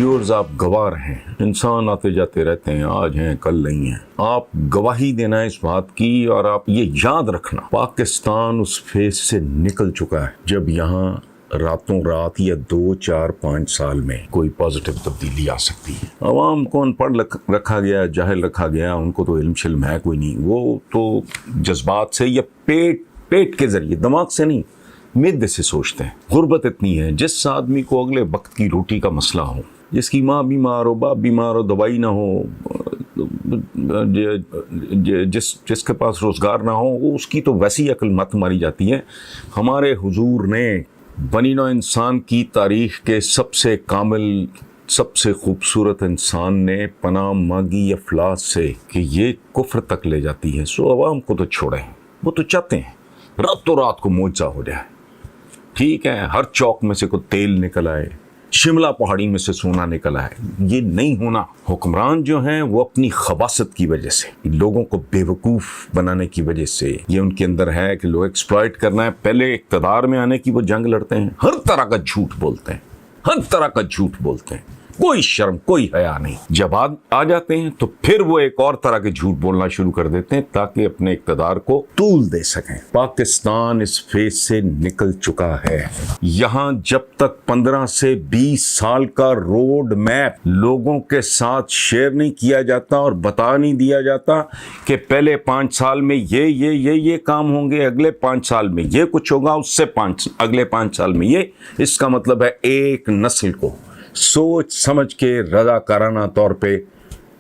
Viewers آپ گواہ ہیں، انسان آتے جاتے رہتے ہیں، آج ہیں کل نہیں ہیں، آپ گواہی دینا ہے اس بات کی، اور آپ یہ یاد رکھنا پاکستان اس فیز سے نکل چکا ہے جب یہاں راتوں رات یا 2 4 5 سال میں کوئی پازیٹیو تبدیلی آ سکتی ہے۔ عوام کو ان پڑھ رکھا گیا، جاہل رکھا گیا، ان کو تو علم شلم ہے کوئی نہیں، وہ تو جذبات سے یا پیٹ کے ذریعے، دماغ سے نہیں، معدے سے سوچتے ہیں۔ غربت اتنی ہے، جس آدمی کو اگلے وقت کی روٹی کا مسئلہ ہو، جس کی ماں بیمار ہو، باپ بیمار ہو، دوائی نہ ہو، جس کے پاس روزگار نہ ہو، اس کی تو ویسی عقل مت ماری جاتی ہے۔ ہمارے حضور نے بنی نوع انسان کی تاریخ کے سب سے کامل، سب سے خوبصورت انسان نے پناہ مانگی افلاس سے کہ یہ کفر تک لے جاتی ہے، سو عوام کو تو چھوڑیں، وہ تو چاہتے ہیں راتوں رات کو معجزہ ہو جائے۔ ٹھیک ہے، ہر چوک میں سے کوئی تیل نکل آئے، شملہ پہاڑی میں سے سونا نکل آئے، یہ نہیں ہونا۔ حکمران جو ہیں وہ اپنی خباثت کی وجہ سے، لوگوں کو بے وقوف بنانے کی وجہ سے، یہ ان کے اندر ہے کہ لوگ ایکسپلائٹ کرنا ہے، پہلے اقتدار میں آنے کی وہ جنگ لڑتے ہیں، ہر طرح کا جھوٹ بولتے ہیں، ہر طرح کا جھوٹ بولتے ہیں، کوئی شرم کوئی حیا نہیں۔ جب آ جاتے ہیں تو پھر وہ ایک اور طرح کے جھوٹ بولنا شروع کر دیتے ہیں تاکہ اپنے اقتدار کو طول دے سکیں۔ پاکستان اس فیز سے نکل چکا ہے۔ یہاں جب تک 15 سے 20 سال کا روڈ میپ لوگوں کے ساتھ شیئر نہیں کیا جاتا اور بتا نہیں دیا جاتا کہ پہلے 5 سال میں یہ کام ہوں گے، اگلے 5 سال میں یہ کچھ ہوگا، اس سے اگلے 5 سال میں یہ، اس کا مطلب ہے ایک نسل کو سوچ سمجھ کے رضاکارانہ طور پہ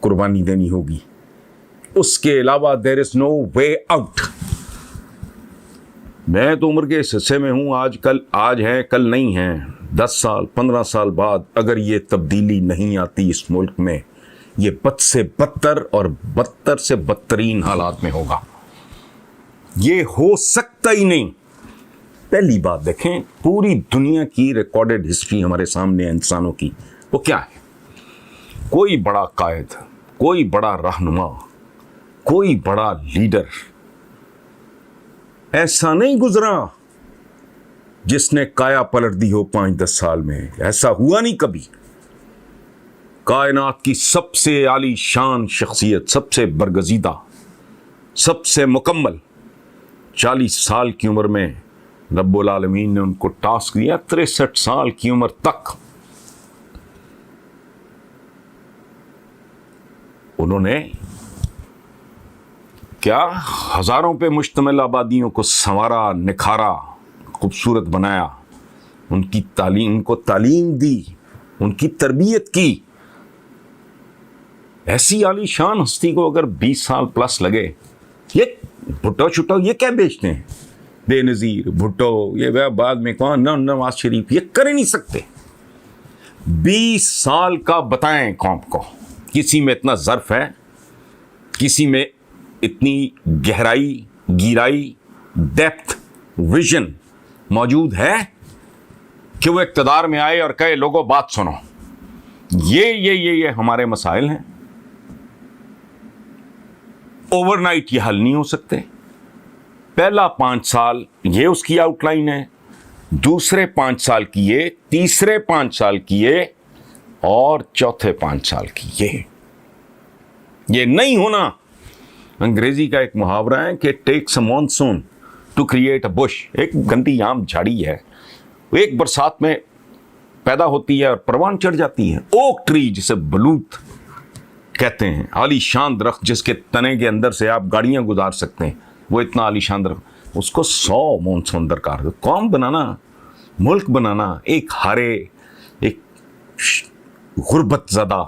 قربانی دینی ہوگی، اس کے علاوہ there is no way out۔ میں تو عمر کے اس حصے میں ہوں، آج ہے کل نہیں ہے، 10 سال 15 سال بعد اگر یہ تبدیلی نہیں آتی اس ملک میں، یہ بد سے بدتر اور بدتر سے بدترین حالات میں ہوگا، یہ ہو سکتا ہی نہیں۔ پہلی بات دیکھیں، پوری دنیا کی ریکارڈڈ ہسٹری ہمارے سامنے ہے انسانوں کی، وہ کیا ہے؟ کوئی بڑا قائد، کوئی بڑا رہنما، کوئی بڑا لیڈر ایسا نہیں گزرا جس نے کایا پلٹ دی ہو 5-10 سال میں، ایسا ہوا نہیں کبھی۔ کائنات کی سب سے عالی شان شخصیت، سب سے برگزیدہ، سب سے مکمل، 40 سال کی عمر میں رب العالمین نے ان کو ٹاسک دیا 63 سال کی عمر تک انہوں نے کیا ہزاروں پہ مشتمل آبادیوں کو سنوارا، نکھارا، خوبصورت بنایا، ان کو تعلیم دی، ان کی تربیت کی۔ ایسی عالی شان ہستی کو اگر 20 سال پلس لگے، یہ بھٹو چھٹو یہ کیا بیچتے ہیں، بے نظیر بھٹو، یہ بعد میں کون، نواز شریف، یہ کر ہی نہیں سکتے۔ 20 سال کا بتائیں قوم کو، کسی میں اتنا ظرف ہے، کسی میں اتنی گہرائی، گیرائی، ڈیپتھ، ویژن موجود ہے کہ وہ اقتدار میں آئے اور کہے لوگوں بات سنو، یہ ہمارے مسائل ہیں، اوور نائٹ یہ حل نہیں ہو سکتے۔ پہلا 5 سال یہ اس کی آؤٹ لائن ہے، دوسرے 5 سال کی یہ، تیسرے 5 سال کی یہ، اور چوتھے 5 سال کی یہ نہیں ہونا۔ انگریزی کا ایک محاورہ ہے کہ takes a monsoon to create a bush, ایک گندی عام جھاڑی ہے، وہ ایک برسات میں پیدا ہوتی ہے اور پروان چڑھ جاتی ہے۔ اوک ٹری جسے بلوط کہتے ہیں، عالی شان درخت جس کے تنے کے اندر سے آپ گاڑیاں گزار سکتے ہیں، وہ اتنا عالی شان درخت، اس کو 100 مانسون درکار ہے۔ قوم بنانا، ملک بنانا، ایک ہارے، ایک غربت زدہ،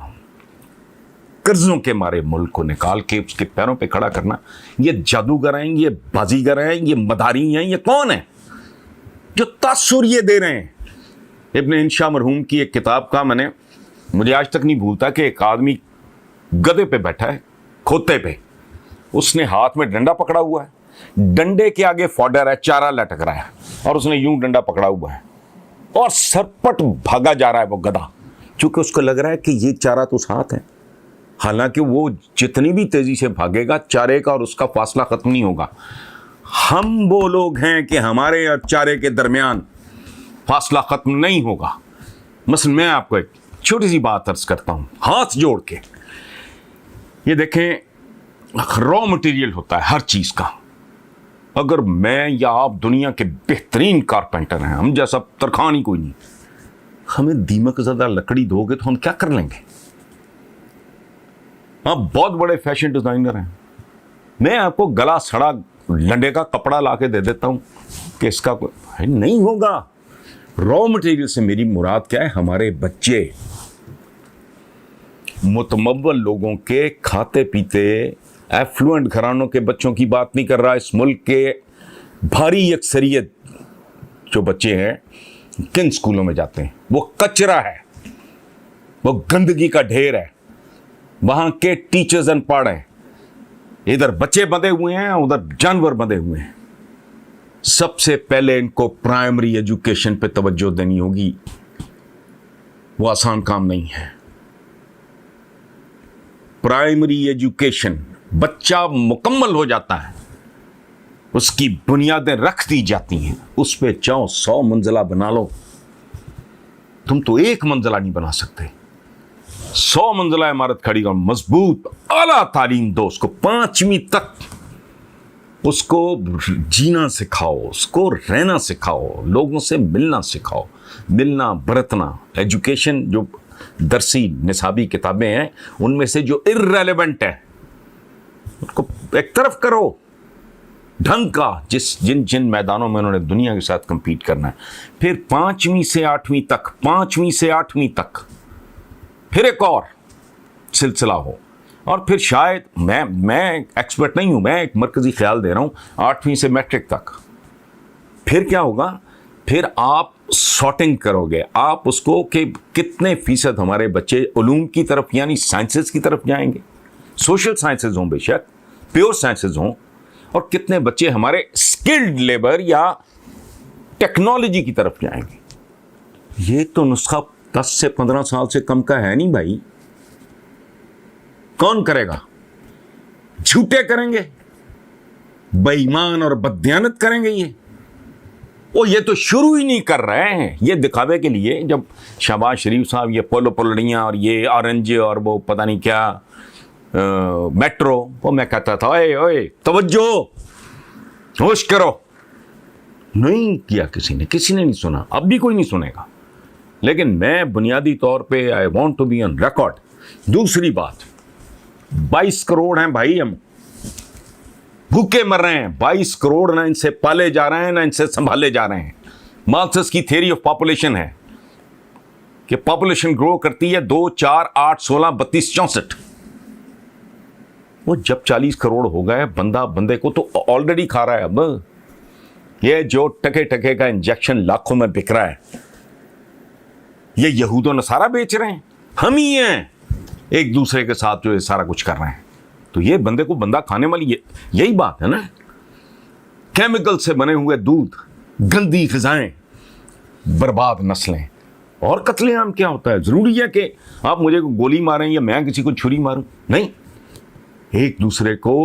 قرضوں کے مارے ملک کو نکال کے اس کے پیروں پہ کھڑا کرنا، یہ جادوگر ہیں، یہ بازیگر ہیں، یہ مداری ہیں، یہ کون ہیں جو تاثر یہ دے رہے ہیں؟ ابن انشا مرحوم کی ایک کتاب کا مجھے آج تک نہیں بھولتا کہ ایک آدمی گدھے پہ بیٹھا ہے، کھوتے پہ، اس نے ہاتھ میں ڈنڈا پکڑا ہوا ہے، ڈنڈے کے آگے فوڈر ہے، چارہ لٹک رہا ہے، اور اس نے یوں ڈنڈا پکڑا ہوا ہے اور سرپٹ بھاگا جا رہا ہے وہ گدھا، چونکہ اس کو لگ رہا ہے کہ یہ چارہ تو ساتھ ہے، حالانکہ وہ جتنی بھی تیزی سے بھاگے گا چارے کا اور اس کا فاصلہ ختم نہیں ہوگا۔ ہم وہ لوگ ہیں کہ ہمارے اور چارے کے درمیان فاصلہ ختم نہیں ہوگا۔ مثلا میں آپ کو ایک چھوٹی سی بات عرض کرتا ہوں ہاتھ جوڑ کے. یہ دیکھیں را مٹیریل ہوتا ہے ہر چیز کا. اگر میں یا آپ دنیا کے بہترین کارپینٹر ہیں, ہم جیسا ترخان ہی کوئی نہیں, ہمیں دیمک زدہ لکڑی دو گے تو ہم کیا کر لیں گے؟ آپ بہت بڑے فیشن ڈیزائنر ہیں, میں آپ کو گلا سڑا لنڈے کا کپڑا لا کے دے دیتا ہوں کہ اس کا نہیں ہوگا. را مٹیریل سے میری مراد کیا ہے؟ ہمارے بچے, متمول لوگوں کے, کھاتے پیتے ایفلوئنٹ گھرانوں کے بچوں کی بات نہیں کر رہا. اس ملک کے بھاری اکثریت جو بچے ہیں کن اسکولوں میں جاتے ہیں, وہ کچرا ہے, وہ گندگی کا ڈھیر ہے, وہاں کے ٹیچرز ان پڑھ ہیں, ادھر بچے بندے ہوئے ہیں, ادھر جانور بندے ہوئے ہیں. سب سے پہلے ان کو پرائمری ایجوکیشن پہ توجہ دینی ہوگی. وہ آسان کام نہیں ہے. پرائمری ایجوکیشن, بچہ مکمل ہو جاتا ہے, اس کی بنیادیں رکھ دی جاتی ہیں, اس پہ چاہو 100 منزلہ بنا لو, تم تو ایک منزلہ نہیں بنا سکتے. 100 منزلہ عمارت کھڑی کرو, مضبوط اعلیٰ تعلیم دو اس کو, 5ویں تک اس کو جینا سکھاؤ, اس کو رہنا سکھاؤ, لوگوں سے ملنا سکھاؤ, ملنا برتنا. ایجوکیشن جو درسی نصابی کتابیں ہیں ان میں سے جو ارریلیونٹ ہے ان کو ایک طرف کرو. ڈھنگ کا جن میدانوں میں انہوں نے دنیا کے ساتھ کمپیٹ کرنا ہے. پھر 5ویں سے 8ویں تک, 5ویں سے 8ویں تک پھر ایک اور سلسلہ ہو. اور پھر شاید میں ایکسپرٹ نہیں ہوں, میں ایک مرکزی خیال دے رہا ہوں, 8ویں سے میٹرک تک. پھر کیا ہوگا؟ پھر آپ سارٹنگ کرو گے آپ اس کو کہ کتنے فیصد ہمارے بچے علوم کی طرف یعنی سائنسز کی طرف جائیں گے, سوشل سائنسز ہوں, بے شک پیور سائنسز ہوں, اور کتنے بچے ہمارے اسکلڈ لیبر یا ٹیکنالوجی کی طرف جائیں گے. یہ تو نسخہ 10 سے 15 سال سے کم کا ہے نہیں بھائی. کون کرے گا؟ جھوٹے کریں گے, بے ایمان اور بددیانت کریں گے. یہ تو شروع ہی نہیں کر رہے ہیں, یہ دکھاوے کے لیے. جب شہباز شریف صاحب یہ پولو پولڑیاں اور یہ آرنج اور وہ پتہ نہیں کیا میٹرو, وہ میں کہتا تھا اوئے توجہ, ہوش کرو. نہیں کیا کسی نے نہیں سنا, اب بھی کوئی نہیں سنے گا. لیکن میں بنیادی طور پہ I want to be on record. دوسری بات, 22 کروڑ ہیں بھائی, ہم بھوکے مر رہے ہیں. 22 کروڑ نہ ان سے پالے جا رہے ہیں نہ ان سے سنبھالے جا رہے ہیں. مارکسس کی تھیوری آف پاپولیشن ہے کہ پاپولیشن گرو کرتی ہے 2, 4, 8, 16, 32, 64. وہ جب 40 کروڑ ہو گئے, بندے کو تو آلریڈی کھا رہا ہے. اب یہ جو ٹکے کا انجیکشن لاکھوں میں بک رہا ہے, یہ یہود و نصارہ بیچ رہے ہیں, ہم ہی ہیں ایک دوسرے کے ساتھ جو یہ سارا کچھ کر رہے ہیں. تو یہ بندے کو بندہ کھانے والی یہی بات ہے نا. کیمیکل سے بنے ہوئے دودھ, گندی غذائیں, برباد نسلیں. اور قتل عام کیا ہوتا ہے؟ ضروری ہے کہ آپ مجھے گولی ماریں یا میں کسی کو چھری ماروں؟ نہیں, ایک دوسرے کو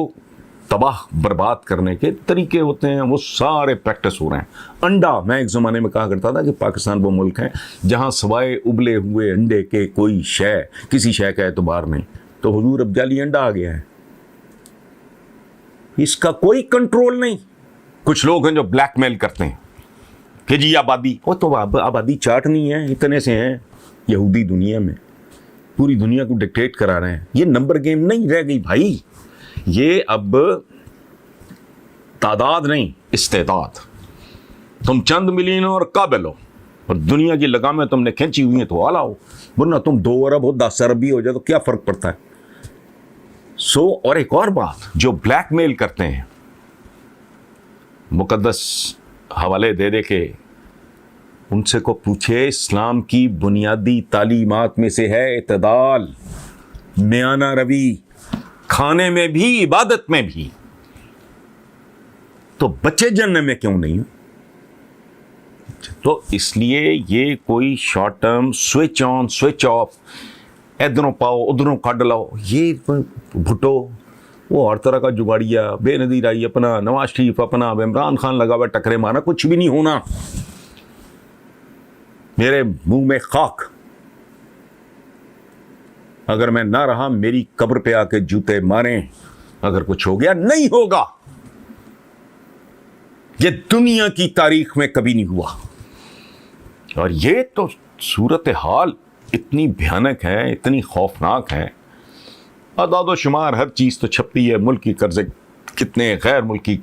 تباہ برباد کرنے کے طریقے ہوتے ہیں, وہ سارے پریکٹس ہو رہے ہیں. انڈا, میں ایک زمانے میں کہا کرتا تھا کہ پاکستان وہ ملک ہے جہاں سوائے ابلے ہوئے انڈے کے کوئی کسی شے کا اعتبار نہیں. تو حضور اب جعلی انڈا آ گیا ہے, اس کا کوئی کنٹرول نہیں. کچھ لوگ ہیں جو بلیک میل کرتے ہیں کہ جی آبادی, وہ تو آبادی چاٹ نہیں ہے, اتنے سے ہیں یہودی دنیا میں, پوری دنیا کو ڈکٹیٹ کرا رہے ہیں. یہ نمبر گیم نہیں رہ گئی بھائی, یہ اب تعداد نہیں استعداد. تم چند ملین اور قابل ہو اور دنیا کی لگامیں تم نے کھینچی ہوئی ہیں تو اعلیٰ ہو, ورنہ تم 2 ارب ہو 10 ارب بھی ہو جائے تو کیا فرق پڑتا ہے. اور ایک اور بات, جو بلیک میل کرتے ہیں, مقدس حوالے دے دے کے ان سے کو پوچھے, اسلام کی بنیادی تعلیمات میں سے ہے اعتدال, میانہ روی, کھانے میں بھی عبادت میں بھی. تو بچے جننے میں کیوں نہیں؟ تو اس لیے یہ کوئی short term switch on switch off, ادھروں پاؤ ادھروں کھڈ لاؤ, یہ بھٹو وہ ہر طرح کا جگاڑیا, بے نظیر آئی اپنا, نواز شریف اپنا, عمران خان لگا ہوا ٹکرے مارا, کچھ بھی نہیں ہونا. میرے منہ میں خاک. اگر میں نہ رہا میری قبر پہ آ کے جوتے ماریں. اگر کچھ ہو گیا نہیں ہوگا. یہ دنیا کی تاریخ میں کبھی نہیں ہوا. اور یہ تو صورتحال اتنی بھیانک ہے, اتنی خوفناک ہے. اعداد و شمار ہر چیز تو چھپی ہے. ملکی قرضے کتنے, غیر ملکی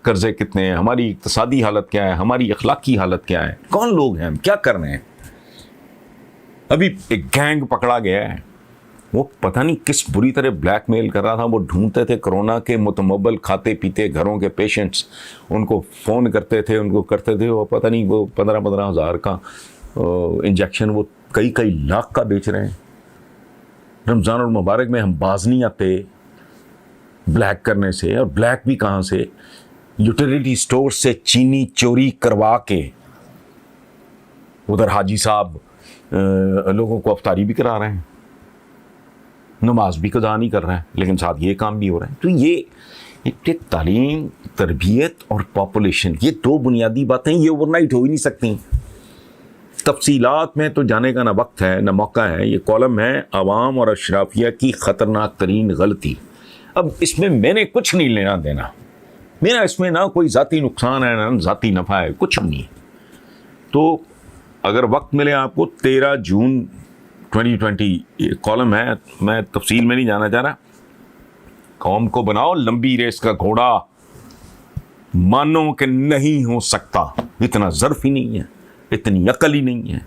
قرضے کتنے ہیں, ہماری اقتصادی حالت کیا ہے, ہماری اخلاقی حالت کیا ہے, کون لوگ ہیں, ہم کیا کر رہے ہیں. ابھی ایک گینگ پکڑا گیا ہے, وہ پتہ نہیں کس بری طرح بلیک میل کر رہا تھا. وہ ڈھونڈتے تھے کورونا کے متمول کھاتے پیتے گھروں کے پیشنٹس, ان کو فون کرتے تھے, ان کو کرتے تھے. وہ پتہ نہیں وہ 15,000 ہزار کا انجیکشن وہ کئی لاکھ کا بیچ رہے ہیں. رمضان المبارک میں ہم باز نہیں آتے بلیک کرنے سے. اور بلیک بھی کہاں سے, یوٹیلیٹی سٹور سے چینی چوری کروا کے ادھر حاجی صاحب لوگوں کو افطاری بھی کرا رہے ہیں, نماز بھی قضا نہیں کر رہے ہیں, لیکن ساتھ یہ کام بھی ہو رہا ہے. تو یہ تعلیم, تربیت اور پاپولیشن, یہ دو بنیادی باتیں یہ اوور نائٹ ہو ہی نہیں سکتی. تفصیلات میں تو جانے کا نہ وقت ہے نہ موقع ہے. یہ کالم ہے عوام اور اشرافیہ کی خطرناک ترین غلطی. اب اس میں میں نے کچھ نہیں لینا دینا, میرا اس میں نہ کوئی ذاتی نقصان ہے نہ ذاتی نفع ہے, کچھ نہیں. تو اگر وقت ملے آپ کو 13 جون 2020 یہ کالم ہے, میں تفصیل میں نہیں جانا چاہ رہا. قوم کو بناؤ لمبی ریس کا گھوڑا, مانو کہ نہیں ہو سکتا. اتنا ظرف ہی نہیں ہے, اتنی عقل ہی نہیں ہے.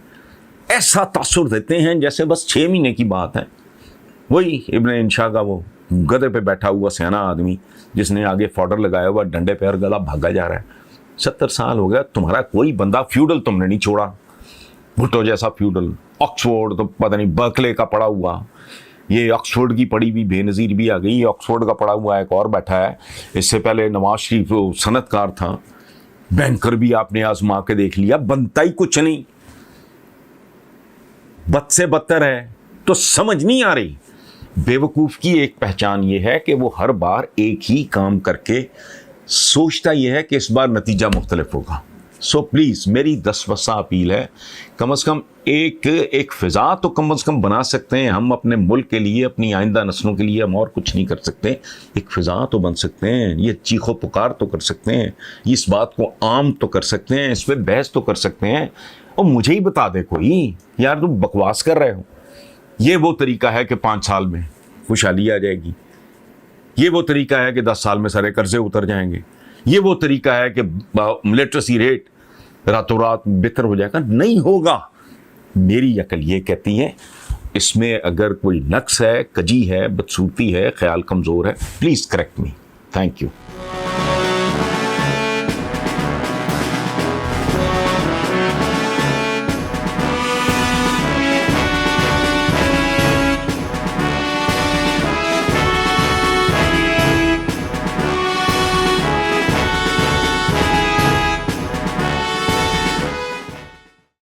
ایسا تاثر دیتے ہیں جیسے بس 6 مہینے کی بات ہے. وہی ابن انشا کا وہ گدھے پہ بیٹھا ہوا سیانا آدمی جس نے آگے فارڈر لگایا ہوا ڈنڈے پہ اور گلا بھاگا جا رہا ہے. 70 سال ہو گیا, تمہارا کوئی بندہ فیوڈل تم نے نہیں چھوڑا, بھٹو جیسا فیوڈل. آکسفورڈ تو پتہ نہیں برکلے کا پڑا ہوا, یہ آکسفورڈ کی پڑھی بھی بے نظیر بھی آ گئی. یہ آکسفورڈ کا پڑا ہوا ایک اور بیٹھا ہے. اس سے پہلے نواز شریف وہ صنعت کار تھا, بینکر بھی آپ نے آزما کے دیکھ لیا, بنتا ہی کچھ نہیں, بد سے بدتر ہے. تو سمجھ نہیں آ رہی. بیوقوف کی ایک پہچان یہ ہے کہ وہ ہر بار ایک ہی کام کر کے سوچتا یہ ہے کہ اس بار نتیجہ مختلف ہوگا. سو پلیز میری 10 وسا اپیل ہے, کم از کم ایک فضا تو کم از کم بنا سکتے ہیں ہم اپنے ملک کے لیے, اپنی آئندہ نسلوں کے لیے. ہم اور کچھ نہیں کر سکتے, ایک فضا تو بن سکتے ہیں, یہ چیخ و پکار تو کر سکتے ہیں, اس بات کو عام تو کر سکتے ہیں, اس پہ بحث تو کر سکتے ہیں. اور مجھے ہی بتا دے کوئی, یار تم بکواس کر رہے ہو. یہ وہ طریقہ ہے کہ 5 سال میں خوشحالی آ جائے گی, یہ وہ طریقہ ہے کہ 10 سال میں سارے قرضے اتر جائیں گے, یہ وہ طریقہ ہے کہ لٹریسی ریٹ راتوں رات بہتر ہو جائے گا. نہیں ہوگا. میری عقل یہ کہتی ہے اس میں اگر کوئی نقص ہے, کجی ہے, بدصورتی ہے, خیال کمزور ہے, please correct me. Thank you.